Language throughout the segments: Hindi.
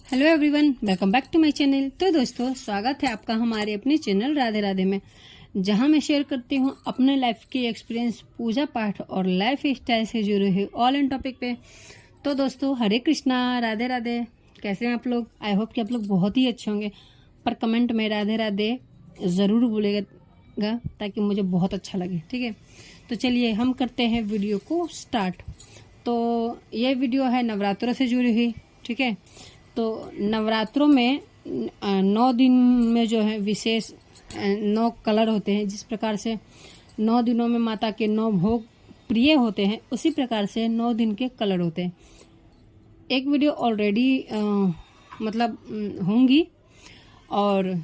Hello everyone, welcome back to my channel. तो दोस्तों, स्वागत है आपका हमारे अपने चैनल राधे राधे में, जहां मैं शेयर करती हूं अपने लाइफ के एक्सपीरियंस, पूजा पाठ और लाइफ स्टाइल से जुड़े हुए ऑल इन टॉपिक पे। तो दोस्तों, हरे कृष्णा, राधे राधे। कैसे हैं आप लोग? आई होप कि आप लोग बहुत ही अच्छे होंगे, पर कमेंट में राधे राधे ज़रूर बोलेगा ताकि मुझे बहुत अच्छा लगे। ठीक है, तो चलिए हम करते हैं वीडियो को स्टार्ट। तो ये वीडियो है नवरात्रों से जुड़ी हुई। ठीक है, तो नवरात्रों में 9 दिन में जो है विशेष 9 कलर होते हैं। जिस प्रकार से 9 दिनों में माता के 9 भोग प्रिय होते हैं, उसी प्रकार से 9 दिन के कलर होते हैं। एक वीडियो ऑलरेडी होंगी और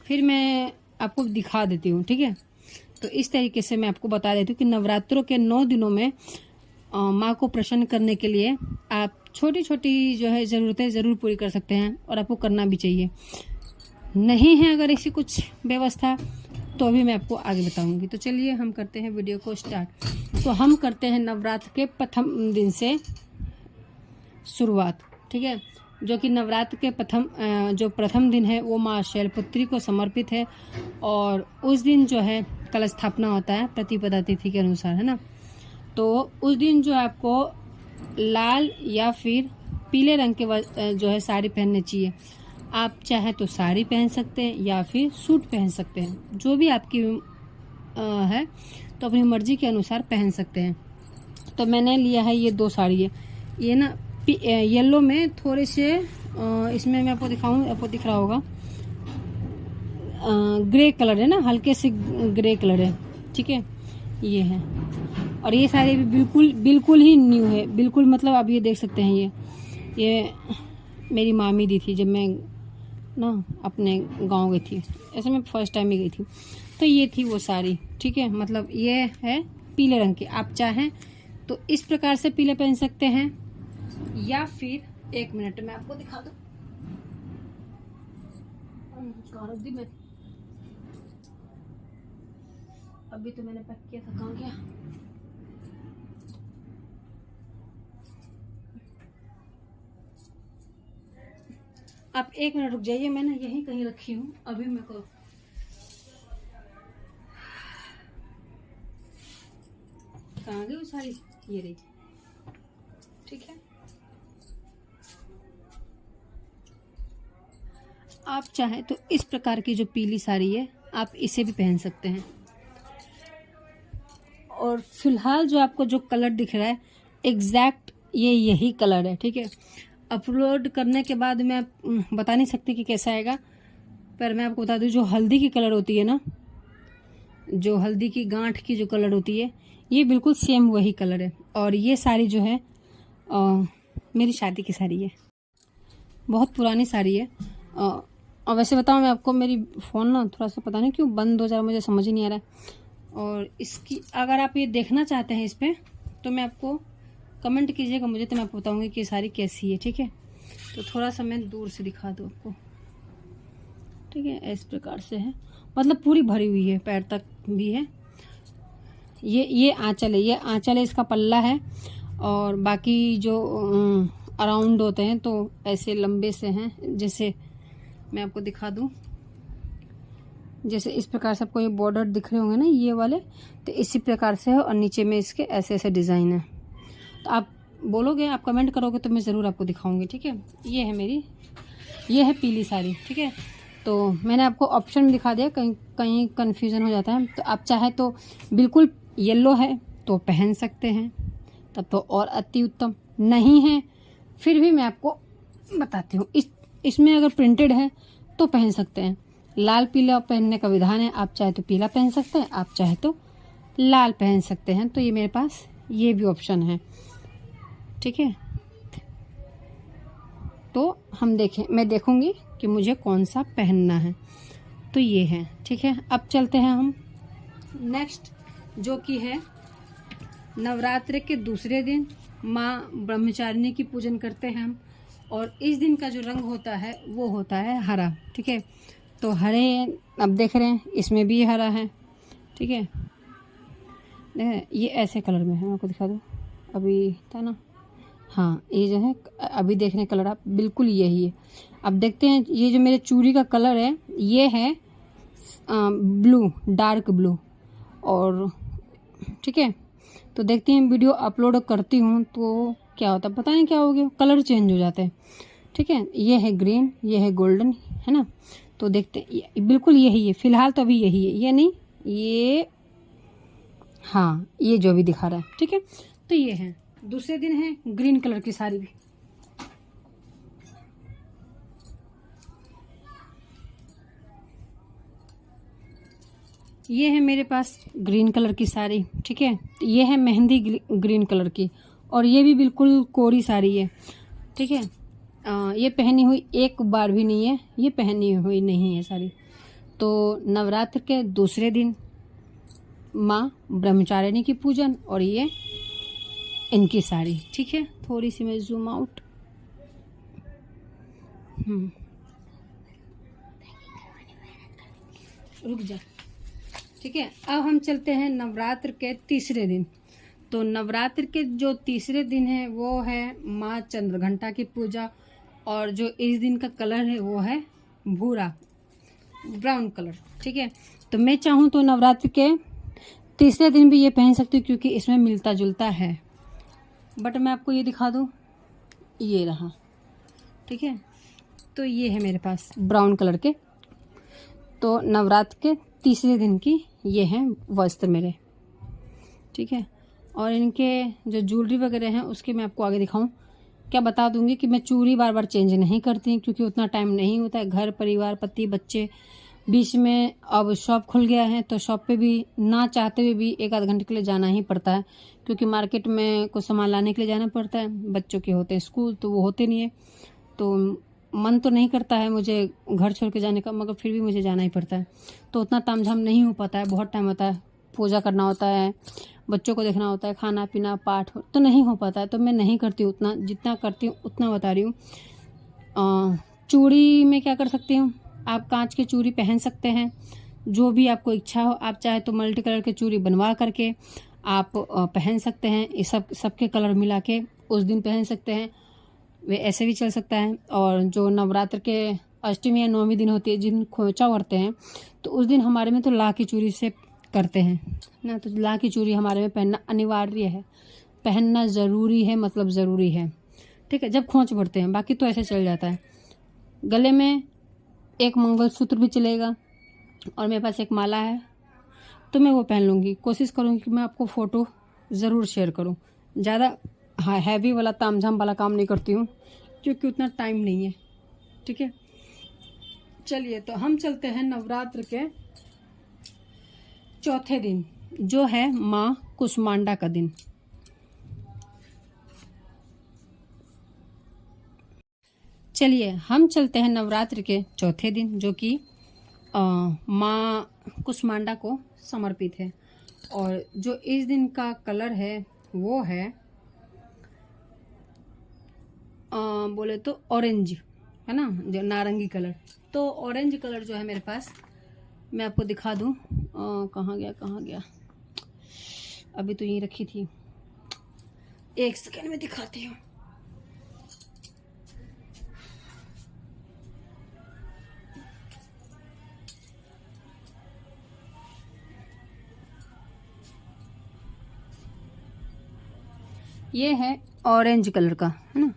फिर मैं आपको दिखा देती हूँ। ठीक है, तो इस तरीके से मैं आपको बता देती हूँ कि नवरात्रों के 9 दिनों में माँ को प्रसन्न करने के लिए आप छोटी छोटी जो है ज़रूरतें ज़रूर पूरी कर सकते हैं, और आपको करना भी चाहिए। नहीं है अगर ऐसी कुछ व्यवस्था तो अभी मैं आपको आगे बताऊंगी। तो चलिए हम करते हैं वीडियो को स्टार्ट। तो हम करते हैं नवरात्र के प्रथम दिन से शुरुआत। ठीक है, जो कि नवरात्र के प्रथम दिन है वो माँ शैलपुत्री को समर्पित है, और उस दिन जो है कलश स्थापना होता है प्रतिपदा तिथि के अनुसार, है ना। तो उस दिन जो है आपको लाल या फिर पीले रंग के जो है साड़ी पहननी चाहिए। आप चाहे तो साड़ी पहन सकते हैं या फिर सूट पहन सकते हैं, जो भी आपकी है तो अपनी मर्जी के अनुसार पहन सकते हैं। तो मैंने लिया है ये 2 साड़ी है। ये ना येलो में थोड़े से इसमें मैं आपको दिखाऊं, आपको दिख रहा होगा ग्रे कलर है ना, हल्के से ग्रे कलर है। ठीक है, ये है। और ये साड़ी भी बिल्कुल ही न्यू है, बिल्कुल मतलब आप ये देख सकते हैं। ये मेरी मामी दी थी जब मैं ना अपने गांव गई थी। ऐसे मैं फर्स्ट टाइम ही गई थी, तो ये थी वो साड़ी। ठीक है, मतलब ये है पीले रंग की। आप चाहें तो इस प्रकार से पीले पहन सकते हैं, या फिर 1 मिनट में आपको दिखा दूं। मैं अभी तो मैंने पैक किया था, कहाँ गया? आप 1 मिनट रुक जाइए, मैं ना यहीं कहीं रखी हूँ। अभी मेरे को कहाँ गई वो साड़ी? ये रही। ठीक है, आप चाहें तो इस प्रकार की जो पीली साड़ी है आप इसे भी पहन सकते हैं। और फिलहाल जो आपको जो कलर दिख रहा है एग्जैक्ट यही कलर है। ठीक है, अपलोड करने के बाद मैं बता नहीं सकती कि कैसा आएगा, पर मैं आपको बता दूं, जो हल्दी की कलर होती है ना, जो हल्दी की गांठ की जो कलर होती है, ये बिल्कुल सेम वही कलर है। और ये साड़ी जो है मेरी शादी की साड़ी है, बहुत पुरानी साड़ी है। और वैसे बताऊँ मैं आपको, मेरी फ़ोन ना थोड़ा सा पता नहीं क्यों बंद हो जा रहा, मुझे समझ ही नहीं आ रहा है। और इसकी अगर आप ये देखना चाहते हैं इस पर, तो मैं आपको कमेंट कीजिएगा मुझे, तो मैं आपको बताऊंगी कि ये साड़ी कैसी है। ठीक है, तो थोड़ा सा मैं दूर से दिखा दूँ आपको। ठीक है, इस प्रकार से है, मतलब पूरी भरी हुई है, पैर तक भी है। ये आंचल है, ये आंचल है, इसका पल्ला है। और बाकी जो अराउंड होते हैं तो ऐसे लंबे से हैं। जैसे मैं आपको दिखा दूँ, जैसे इस प्रकार से आपको ये बॉर्डर दिख रहे होंगे ना, ये वाले, तो इसी प्रकार से है। और नीचे में इसके ऐसे ऐसे डिज़ाइन है। तो आप बोलोगे, आप कमेंट करोगे तो मैं ज़रूर आपको दिखाऊंगी। ठीक है, ये है ये है पीली साड़ी। ठीक है, तो मैंने आपको ऑप्शन दिखा दिया, कहीं कन्फ्यूज़न हो जाता है। तो आप चाहे तो बिल्कुल येलो है तो पहन सकते हैं, तब तो और अति उत्तम। नहीं है फिर भी मैं आपको बताती हूँ, इसमें अगर प्रिंटेड है तो पहन सकते हैं। लाल पीला पहनने का विधान है, आप चाहे तो पीला पहन सकते हैं, आप चाहे तो लाल पहन सकते हैं। तो ये मेरे पास ये भी ऑप्शन है। ठीक है, तो मैं देखूंगी कि मुझे कौन सा पहनना है। तो ये है। ठीक है, अब चलते हैं हम नेक्स्ट, जो कि है नवरात्र के दूसरे दिन माँ ब्रह्मचारिणी की पूजन करते हैं हम। और इस दिन का जो रंग होता है वो होता है हरा। ठीक है, तो हरे अब देख रहे हैं, इसमें भी हरा है। ठीक है, ये ऐसे कलर में है, मैं आपको दिखा दूँ, अभी था ना, हाँ, ये जो है अभी देख रहे हैं कलर आप, बिल्कुल यही है। अब देखते हैं ये जो मेरे चूड़ी का कलर है ये है ब्लू, डार्क ब्लू। और ठीक है, तो देखते हैं वीडियो अपलोड करती हूँ तो क्या होता है, पता नहीं क्या हो गया, कलर चेंज हो जाते हैं। ठीक है, ये है ग्रीन, ये है गोल्डन, है ना। तो देखते हैं बिल्कुल यही है फिलहाल, तो अभी यही है, ये नहीं, ये हाँ ये जो भी दिखा रहा है। ठीक है, तो ये है। दूसरे दिन है ग्रीन कलर की साड़ी भी, ये है मेरे पास ग्रीन कलर की साड़ी। ठीक है, ये है मेहंदी ग्रीन कलर की, और ये भी बिल्कुल कोरी साड़ी है। ठीक है, ये पहनी हुई एक बार भी नहीं है, ये पहनी हुई नहीं है साड़ी। तो नवरात्र के दूसरे दिन माँ ब्रह्मचारिणी की पूजन, और ये इनकी साड़ी। ठीक है, थोड़ी सी मैं जूम आउट, रुक जा। ठीक है, अब हम चलते हैं नवरात्र के तीसरे दिन। तो नवरात्र के जो तीसरे दिन है वो है माँ चंद्रघंटा की पूजा, और जो इस दिन का कलर है वो है भूरा, ब्राउन कलर। ठीक है, तो मैं चाहूँ तो नवरात्र के तीसरे दिन भी ये पहन सकती हूँ क्योंकि इसमें मिलता जुलता है, बट मैं आपको ये दिखा दूँ, ये रहा। ठीक है, तो ये है मेरे पास ब्राउन कलर के। तो नवरात्र के तीसरे दिन की ये हैं वस्त्र मेरे। ठीक है, और इनके जो ज्वेलरी वगैरह हैं उसके मैं आपको आगे दिखाऊं, क्या बता दूंगी कि मैं चूड़ी बार बार चेंज नहीं करती क्योंकि उतना टाइम नहीं होता है, घर परिवार पति बच्चे बीच में। अब शॉप खुल गया है तो शॉप पे भी ना चाहते हुए भी एक आध घंटे के लिए जाना ही पड़ता है, क्योंकि मार्केट में कुछ सामान लाने के लिए जाना पड़ता है। बच्चों के होते हैं स्कूल तो वो होते नहीं है, तो मन तो नहीं करता है मुझे घर छोड़ के जाने का, मगर फिर भी मुझे जाना ही पड़ता है। तो उतना तामझाम नहीं हो पाता है, बहुत टाइम होता है, पूजा करना होता है, बच्चों को देखना होता है, खाना पीना पाठ तो नहीं हो पाता है, तो मैं नहीं करती उतना। जितना करती हूँ उतना बता रही हूँ। चूड़ी में क्या कर सकती हूँ, आप कांच की चूड़ी पहन सकते हैं, जो भी आपको इच्छा हो। आप चाहे तो मल्टी कलर की चूड़ी बनवा करके आप पहन सकते हैं, ये सबके कलर मिला के उस दिन पहन सकते हैं, वे ऐसे भी चल सकता है। और जो नवरात्र के अष्टमी या नौवीं दिन होती है, जिन खोचा करते हैं, तो उस दिन हमारे में तो लाह की चूड़ी से करते हैं ना, तो लाह की चूड़ी हमारे में पहनना अनिवार्य है, पहनना ज़रूरी है, मतलब ज़रूरी है। ठीक है, जब खोंच भरते हैं, बाकी तो ऐसे चल जाता है। गले में एक मंगलसूत्र भी चलेगा, और मेरे पास एक माला है तो मैं वो पहन लूँगी। कोशिश करूँगी कि मैं आपको फ़ोटो ज़रूर शेयर करूँ। ज़्यादा हाँ हैवी वाला तामझाम वाला काम नहीं करती हूँ क्योंकि उतना टाइम नहीं है। ठीक है, चलिए तो हम चलते हैं नवरात्र के चौथे दिन, जो है माँ कुष्मांडा का दिन। चलिए हम चलते हैं नवरात्र के चौथे दिन, जो कि माँ कुष्मांडा को समर्पित है। और जो इस दिन का कलर है वो है बोले तो ऑरेंज, है ना, जो नारंगी कलर। तो ऑरेंज कलर जो है मेरे पास, मैं आपको दिखा दूँ, कहाँ गया, अभी तो यहीं रखी थी, एक सेकेंड में दिखाती हूँ। ये है ऑरेंज कलर का, है ना।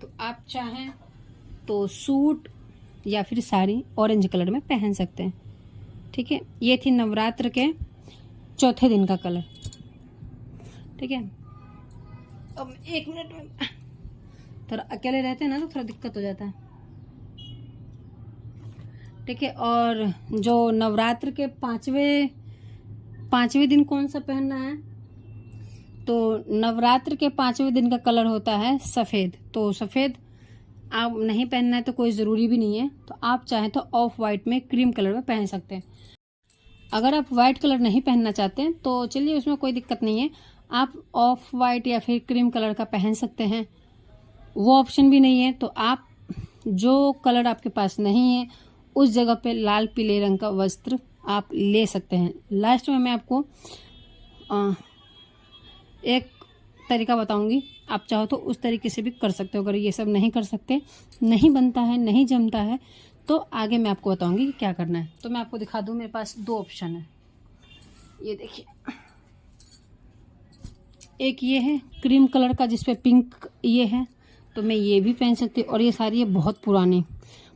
तो आप चाहें तो सूट या फिर साड़ी ऑरेंज कलर में पहन सकते हैं। ठीक है, ये थी नवरात्र के चौथे दिन का कलर। ठीक है, अब 1 मिनट में, थोड़ा अकेले रहते हैं ना तो थोड़ा दिक्कत हो जाता है। ठीक है, और जो नवरात्र के पांचवें दिन कौन सा पहनना है, तो नवरात्र के 5वें दिन का कलर होता है सफ़ेद। तो सफ़ेद आप नहीं पहनना है तो कोई ज़रूरी भी नहीं है, तो आप चाहें तो ऑफ वाइट में क्रीम कलर में पहन सकते हैं। अगर आप वाइट कलर नहीं पहनना चाहते हैं तो चलिए उसमें कोई दिक्कत नहीं है, आप ऑफ वाइट या फिर क्रीम कलर का पहन सकते हैं। वो ऑप्शन भी नहीं है तो आप जो कलर आपके पास नहीं है उस जगह पे लाल पीले रंग का वस्त्र आप ले सकते हैं। लास्ट में मैं आपको एक तरीका बताऊंगी आप चाहो तो उस तरीके से भी कर सकते हो। अगर ये सब नहीं कर सकते, नहीं बनता है, नहीं जमता है, तो आगे मैं आपको बताऊंगी कि क्या करना है। तो मैं आपको दिखा दूं, मेरे पास 2 ऑप्शन है। ये देखिए, एक ये है क्रीम कलर का जिसपे पिंक ये है, तो मैं ये भी पहन सकती हूँ। और ये साड़ी है बहुत पुरानी,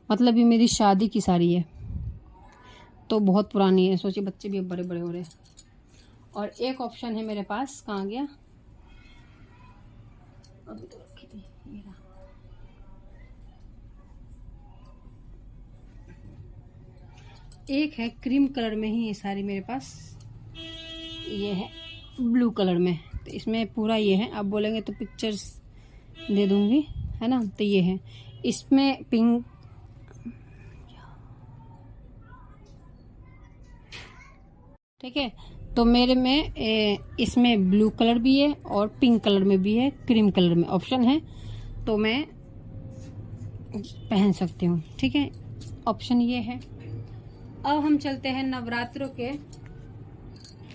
मतलब ये मेरी शादी की साड़ी है, तो बहुत पुरानी है। सोचिए बच्चे भी अब बड़े बड़े हो रहे हैं। और एक ऑप्शन है मेरे पास, कहाँ गया, अभी तो रखी थी, मेरा एक है क्रीम कलर में ही ये साड़ी मेरे पास, ये है ब्लू कलर में। तो इसमें पूरा ये है, आप बोलेंगे तो पिक्चर्स दे दूंगी, है ना। तो ये है, इसमें पिंक, ठीक है। तो मेरे में इसमें ब्लू कलर भी है और पिंक कलर में भी है, क्रीम कलर में ऑप्शन है, तो मैं पहन सकती हूँ, ठीक है। ऑप्शन ये है। अब हम चलते हैं नवरात्रों के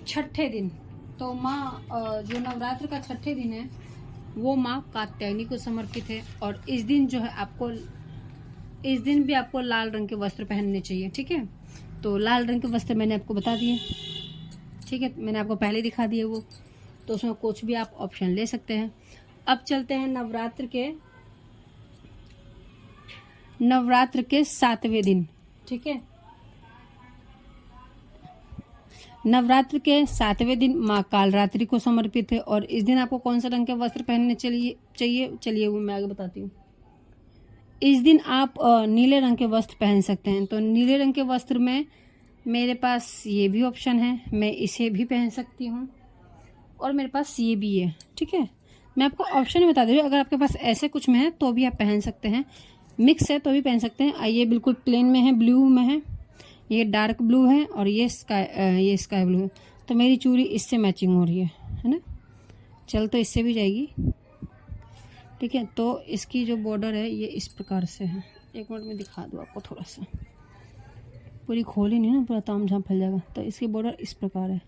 छठे दिन। तो माँ जो नवरात्र का छठे दिन है वो माँ कात्यायनी को समर्पित है। और इस दिन जो है आपको, इस दिन भी आपको लाल रंग के वस्त्र पहनने चाहिए, ठीक है। तो लाल रंग के वस्त्र मैंने आपको बता दिए, ठीक है, मैंने आपको पहले दिखा दिए वो। तो उसमें कुछ भी आप ऑप्शन ले सकते हैं। अब चलते हैं नवरात्र के 7वें दिन, ठीक है। नवरात्र के 7वें दिन माँ कालरात्रि को समर्पित है। और इस दिन आपको कौन सा रंग के वस्त्र पहनने चाहिए, चलिए वो मैं आगे बताती हूँ। इस दिन आप नीले रंग के वस्त्र पहन सकते हैं। तो नीले रंग के वस्त्र में मेरे पास ये भी ऑप्शन है, मैं इसे भी पहन सकती हूँ, और मेरे पास ये भी है, ठीक है। मैं आपको ऑप्शन ही बता दे रही हूँ, अगर आपके पास ऐसे कुछ में है तो भी आप पहन सकते हैं, मिक्स है तो भी पहन सकते हैं। ये बिल्कुल प्लेन में है, ब्लू में है, ये डार्क ब्लू है, और ये स्काई ब्लू है। तो मेरी चूड़ी इससे मैचिंग हो रही है ना। चल तो इससे भी जाएगी, ठीक है। तो इसकी जो बॉर्डर है ये इस प्रकार से है। एक मिनट में दिखा दूँ आपको, थोड़ा सा पूरी खोली नहीं ना, पूरा ताम झाम फैल जाएगा। तो इसकी बॉर्डर इस प्रकार है,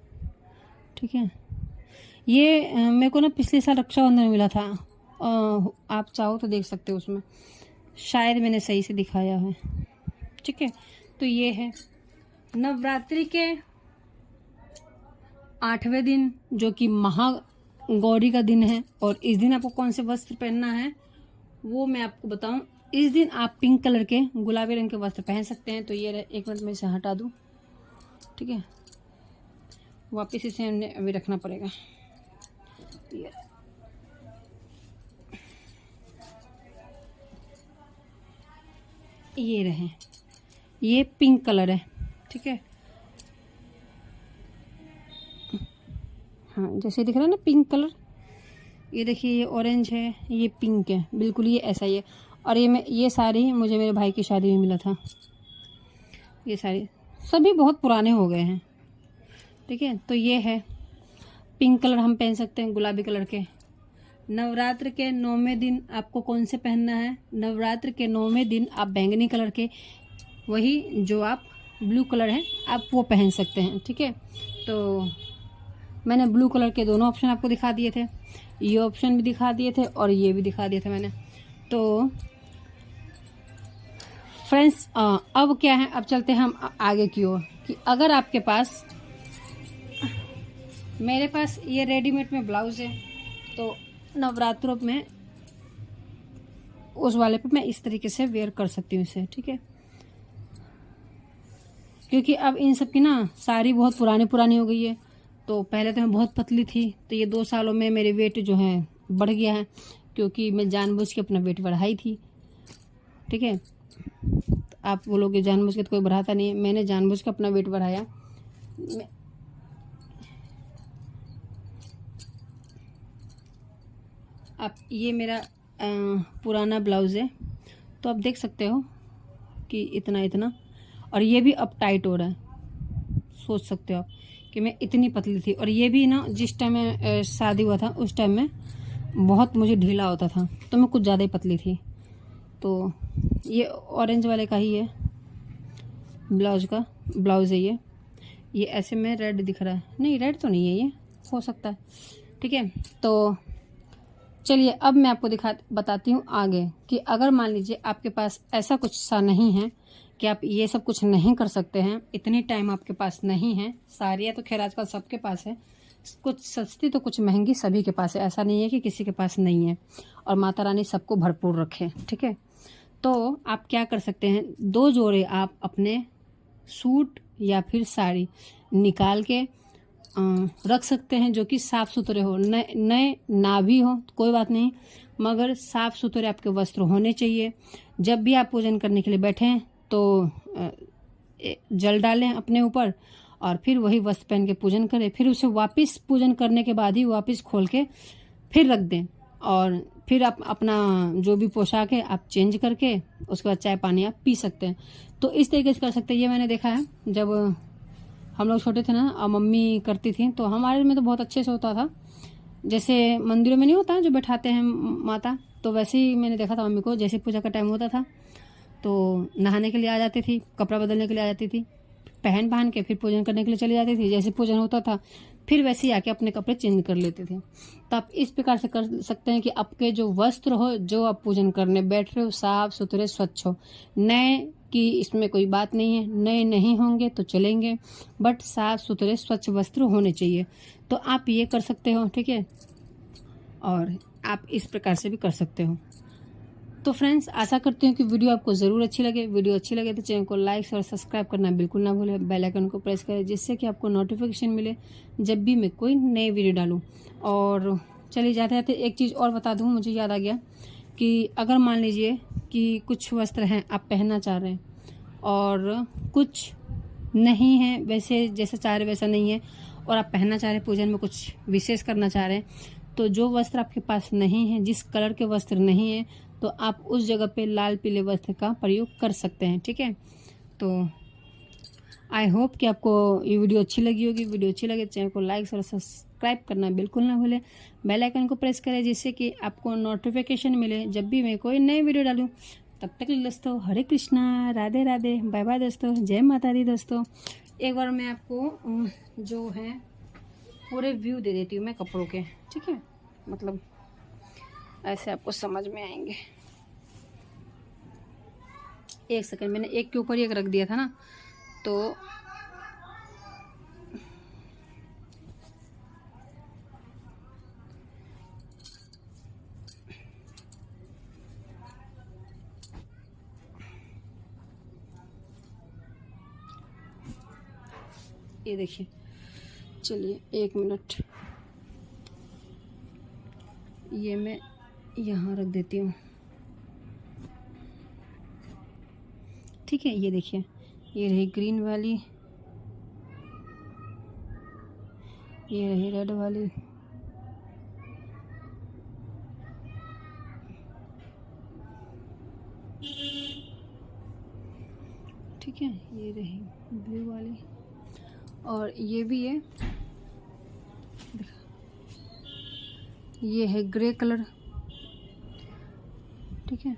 ठीक है। ये मेरे को ना पिछले साल रक्षाबंधन में मिला था, आप चाहो तो देख सकते हो, उसमें शायद मैंने सही से दिखाया है, ठीक है। तो ये है नवरात्रि के 8वें दिन, जो कि महागौरी का दिन है। और इस दिन आपको कौन से वस्त्र पहनना है वो मैं आपको बताऊं। इस दिन आप पिंक कलर के, गुलाबी रंग के वस्त्र पहन सकते हैं। तो ये एक मिनट में इसे हटा दूं, ठीक है। वापस इसे हमने अभी रखना पड़ेगा। ये रहे, ये पिंक कलर है, ठीक है। हाँ, जैसे दिख रहा है ना पिंक कलर, ये देखिए, ये ऑरेंज है, ये पिंक है, बिल्कुल ये ऐसा ही है। और ये साड़ी मुझे मेरे भाई की शादी में मिला था। ये साड़ी सभी बहुत पुराने हो गए हैं, ठीक है। तो ये है पिंक कलर, हम पहन सकते हैं गुलाबी कलर के। नवरात्र के 9वें दिन आपको कौन से पहनना है, नवरात्र के 9वें दिन आप बैंगनी कलर के, वही जो आप ब्लू कलर है आप वो पहन सकते हैं, ठीक है। तो मैंने ब्लू कलर के दोनों ऑप्शन आपको दिखा दिए थे, ये ऑप्शन भी दिखा दिए थे और ये भी दिखा दिए थे मैंने। तो फ्रेंड्स, अब क्या है, अब चलते हैं हम आगे की ओर, कि अगर आपके पास, मेरे पास ये रेडीमेड में ब्लाउज है, तो नवरात्रों में उस वाले पे मैं इस तरीके से वेयर कर सकती हूँ इसे, ठीक है। क्योंकि अब इन सब की ना साड़ी बहुत पुरानी हो गई है। तो पहले तो मैं बहुत पतली थी, तो ये 2 सालों में मेरे वेट जो है बढ़ गया है, क्योंकि मैं जानबूझ के अपना वेट बढ़ाई थी, ठीक है। तो आप बोलोगे जानबूझ के तो कोई बढ़ाता नहीं है, मैंने जानबूझ के अपना वेट बढ़ाया। आप, ये मेरा पुराना ब्लाउज है, तो आप देख सकते हो कि इतना, और ये भी अब टाइट हो रहा है। सोच सकते हो आप कि मैं इतनी पतली थी, और ये भी ना जिस टाइम में शादी हुआ था उस टाइम में बहुत मुझे ढीला होता था, तो मैं कुछ ज़्यादा ही पतली थी। तो ये ऑरेंज वाले का ही है, ब्लाउज है ये ऐसे में रेड दिख रहा है, नहीं रेड तो नहीं है, ये हो सकता है, ठीक है। तो चलिए अब मैं आपको बताती हूँ आगे कि अगर मान लीजिए आपके पास ऐसा कुछ सा नहीं है कि आप ये सब कुछ नहीं कर सकते हैं, इतनी टाइम आपके पास नहीं है, साड़ियाँ तो खैर आजकल सबके पास है, कुछ सस्ती तो कुछ महंगी सभी के पास है, ऐसा नहीं है कि किसी के पास नहीं है, और माता रानी सबको भरपूर रखे, ठीक है। तो आप क्या कर सकते हैं, 2 जोड़े आप अपने सूट या फिर साड़ी निकाल के रख सकते हैं, जो कि साफ़ सुथरे हो, नए ना भी हो तो कोई बात नहीं, मगर साफ़ सुथरे आपके वस्त्र होने चाहिए। जब भी आप पूजन करने के लिए बैठें तो जल डालें अपने ऊपर और फिर वही वस्त्र पहन के पूजन करें, फिर उसे वापस पूजन करने के बाद ही वापस खोल के फिर रख दें, और फिर आप अपना जो भी पोशाक है आप चेंज करके उसके बाद चाय पानी आप पी सकते हैं। तो इस तरीके से कर सकते हैं। ये मैंने देखा है जब हम लोग छोटे थे ना और मम्मी करती थी, तो हमारे में तो बहुत अच्छे से होता था, जैसे मंदिरों में नहीं होता जो बैठाते हैं माता, तो वैसे ही मैंने देखा था मम्मी को, जैसे पूजा का टाइम होता था तो नहाने के लिए आ जाती थी, कपड़ा बदलने के लिए आ जाती थी, पहन के फिर पूजन करने के लिए चली जाती थी, जैसे पूजन होता था फिर वैसे ही आके अपने कपड़े चेंज कर लेते थे। तो आप इस प्रकार से कर सकते हैं कि आपके जो वस्त्र हो, जो आप पूजन करने बैठ रहे हो, साफ सुथरे स्वच्छ हो, नए की इसमें कोई बात नहीं है, नए नहीं होंगे तो चलेंगे, बट साफ सुथरे स्वच्छ वस्त्र होने चाहिए। तो आप ये कर सकते हो, ठीक है, और आप इस प्रकार से भी कर सकते हो। तो फ्रेंड्स, आशा करती हूँ कि वीडियो आपको ज़रूर अच्छी लगे। वीडियो अच्छी लगे तो चैनल को लाइक और सब्सक्राइब करना बिल्कुल ना भूलें, बेल आइकन को प्रेस करें जिससे कि आपको नोटिफिकेशन मिले जब भी मैं कोई नई वीडियो डालूँ। और चलिए जाते जाते एक चीज़ और बता दूँ, मुझे याद आ गया कि अगर मान लीजिए कि कुछ वस्त्र हैं आप पहनना चाह रहे हैं और कुछ नहीं है, वैसे जैसा चाह रहे वैसा नहीं है, और आप पहनना चाह रहे हैं, पूजन में कुछ विशेष करना चाह रहे हैं, तो जो वस्त्र आपके पास नहीं है, जिस कलर के वस्त्र नहीं है, तो आप उस जगह पे लाल पीले वस्त्र का प्रयोग कर सकते हैं, ठीक है। तो आई होप कि आपको ये वीडियो अच्छी लगी होगी। वीडियो अच्छी लगे तो चैनल को लाइक और सब्सक्राइब करना बिल्कुल ना भूलें, बेल आइकन को प्रेस करें जिससे कि आपको नोटिफिकेशन मिले जब भी मैं कोई नई वीडियो डालूं। तब तक दोस्तों, हरे कृष्णा, राधे राधे, बाय बाय दोस्तों, जय माता दी दोस्तों। एक बार मैं आपको जो है पूरे व्यू दे देती हूँ मैं कपड़ों के, ठीक है, मतलब ऐसे आपको समझ में आएंगे। एक सेकंड, मैंने एक के ऊपर एक रख दिया था ना, तो ये देखिए, चलिए 1 मिनट, ये मैं यहाँ रख देती हूँ, ठीक है। ये देखिए, ये रही ग्रीन वाली, ये रही रेड वाली, ठीक है, ये रही ब्लू वाली, और ये भी है, ये है ग्रे कलर, ठीक है।